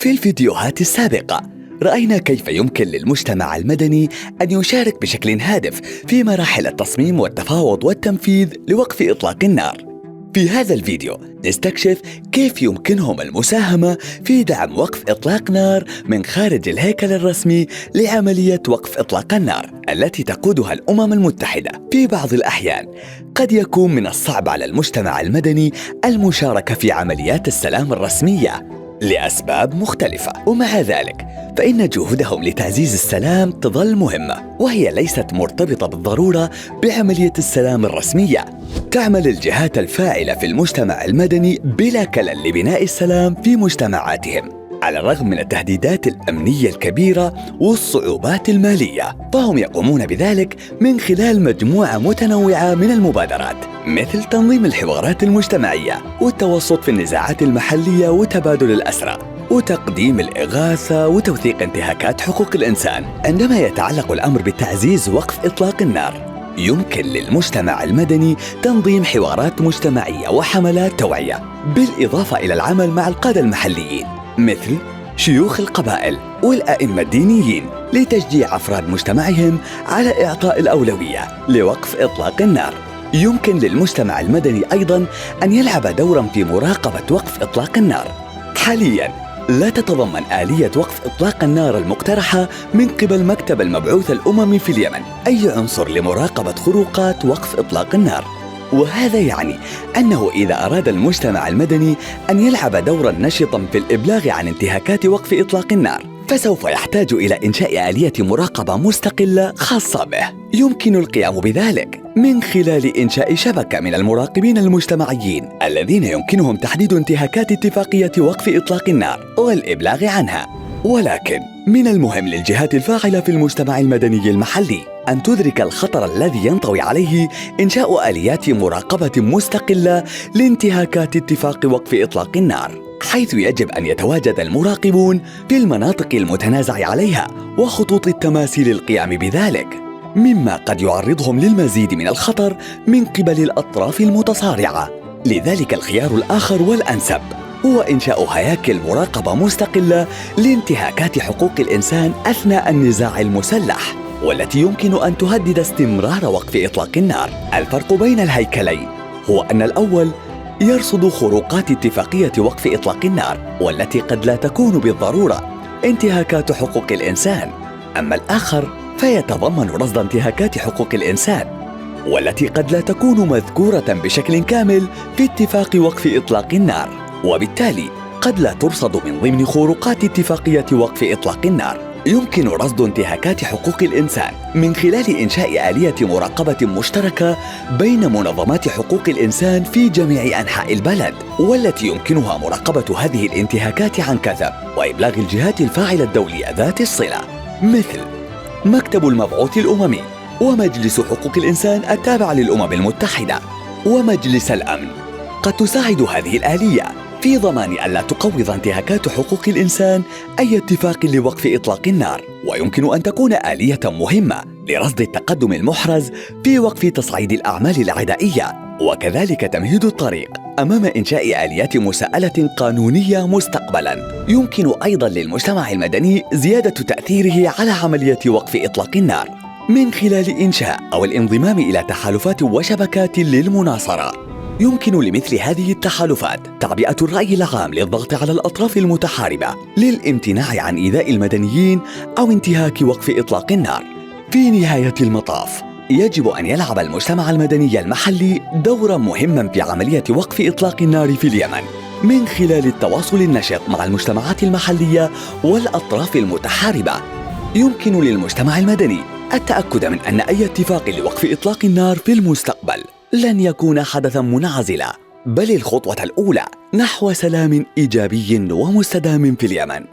في الفيديوهات السابقة رأينا كيف يمكن للمجتمع المدني أن يشارك بشكل هادف في مراحل التصميم والتفاوض والتنفيذ لوقف إطلاق النار. في هذا الفيديو نستكشف كيف يمكنهم المساهمة في دعم وقف إطلاق نار من خارج الهيكل الرسمي لعملية وقف إطلاق النار التي تقودها الأمم المتحدة. في بعض الأحيان قد يكون من الصعب على المجتمع المدني المشاركة في عمليات السلام الرسمية لأسباب مختلفة، ومع ذلك فإن جهودهم لتعزيز السلام تظل مهمة، وهي ليست مرتبطة بالضرورة بعملية السلام الرسمية. تعمل الجهات الفاعلة في المجتمع المدني بلا كلل لبناء السلام في مجتمعاتهم على الرغم من التهديدات الأمنية الكبيرة والصعوبات المالية، فهم يقومون بذلك من خلال مجموعة متنوعة من المبادرات، مثل تنظيم الحوارات المجتمعية والتوسط في النزاعات المحلية وتبادل الأسرى وتقديم الإغاثة وتوثيق انتهاكات حقوق الإنسان. عندما يتعلق الأمر بتعزيز وقف إطلاق النار، يمكن للمجتمع المدني تنظيم حوارات مجتمعية وحملات توعية، بالإضافة إلى العمل مع القادة المحليين مثل شيوخ القبائل والأئمة الدينيين لتشجيع أفراد مجتمعهم على إعطاء الأولوية لوقف إطلاق النار. يمكن للمجتمع المدني أيضاً أن يلعب دوراً في مراقبة وقف إطلاق النار. حالياً لا تتضمن آلية وقف إطلاق النار المقترحة من قبل مكتب المبعوث الأممي في اليمن أي عنصر لمراقبة خروقات وقف إطلاق النار، وهذا يعني أنه إذا أراد المجتمع المدني أن يلعب دوراً نشطاً في الإبلاغ عن انتهاكات وقف إطلاق النار، فسوف يحتاج إلى إنشاء آلية مراقبة مستقلة خاصة به. يمكن القيام بذلك من خلال إنشاء شبكة من المراقبين المجتمعيين الذين يمكنهم تحديد انتهاكات اتفاقية وقف إطلاق النار والإبلاغ عنها. ولكن من المهم للجهات الفاعلة في المجتمع المدني المحلي أن تدرك الخطر الذي ينطوي عليه إنشاء آليات مراقبة مستقلة لانتهاكات اتفاق وقف إطلاق النار، حيث يجب أن يتواجد المراقبون في المناطق المتنازع عليها وخطوط التماس للقيام بذلك، مما قد يعرضهم للمزيد من الخطر من قبل الأطراف المتصارعة. لذلك الخيار الآخر والأنسب هو إنشاء هياكل مراقبة مستقلة لانتهاكات حقوق الإنسان أثناء النزاع المسلح، والتي يمكن أن تهدد استمرار وقف إطلاق النار. الفرق بين الهيكلين هو أن الأول يرصد خروقات اتفاقية وقف إطلاق النار، والتي قد لا تكون بالضرورة انتهاكات حقوق الإنسان، أما الآخر فيتضمن رصد انتهاكات حقوق الإنسان، والتي قد لا تكون مذكورة بشكل كامل في اتفاق وقف إطلاق النار، وبالتالي قد لا ترصد من ضمن خروقات اتفاقية وقف إطلاق النار. يمكن رصد انتهاكات حقوق الإنسان من خلال إنشاء آلية مراقبة مشتركة بين منظمات حقوق الإنسان في جميع أنحاء البلد، والتي يمكنها مراقبة هذه الانتهاكات عن كثب وإبلاغ الجهات الفاعلة الدولية ذات الصلة، مثل مكتب المبعوث الأممي ومجلس حقوق الإنسان التابع للأمم المتحدة ومجلس الأمن. قد تساعد هذه الآلية في ضمان ألا تقوض انتهاكات حقوق الإنسان أي اتفاق لوقف إطلاق النار، ويمكن أن تكون آلية مهمة لرصد التقدم المحرز في وقف تصعيد الأعمال العدائية، وكذلك تمهيد الطريق أمام إنشاء آليات مساءلة قانونية مستقبلاً. يمكن أيضاً للمجتمع المدني زيادة تأثيره على عملية وقف إطلاق النار من خلال إنشاء أو الانضمام إلى تحالفات وشبكات للمناصرة. يمكن لمثل هذه التحالفات تعبئة الرأي العام للضغط على الأطراف المتحاربة للامتناع عن إيذاء المدنيين أو انتهاك وقف إطلاق النار. في نهاية المطاف يجب أن يلعب المجتمع المدني المحلي دوراً مهماً في عملية وقف إطلاق النار في اليمن من خلال التواصل النشط مع المجتمعات المحلية والأطراف المتحاربة. يمكن للمجتمع المدني التأكد من أن أي اتفاق لوقف إطلاق النار في المستقبل لن يكون حدثاً منعزلاً، بل الخطوة الأولى نحو سلام إيجابي ومستدام في اليمن.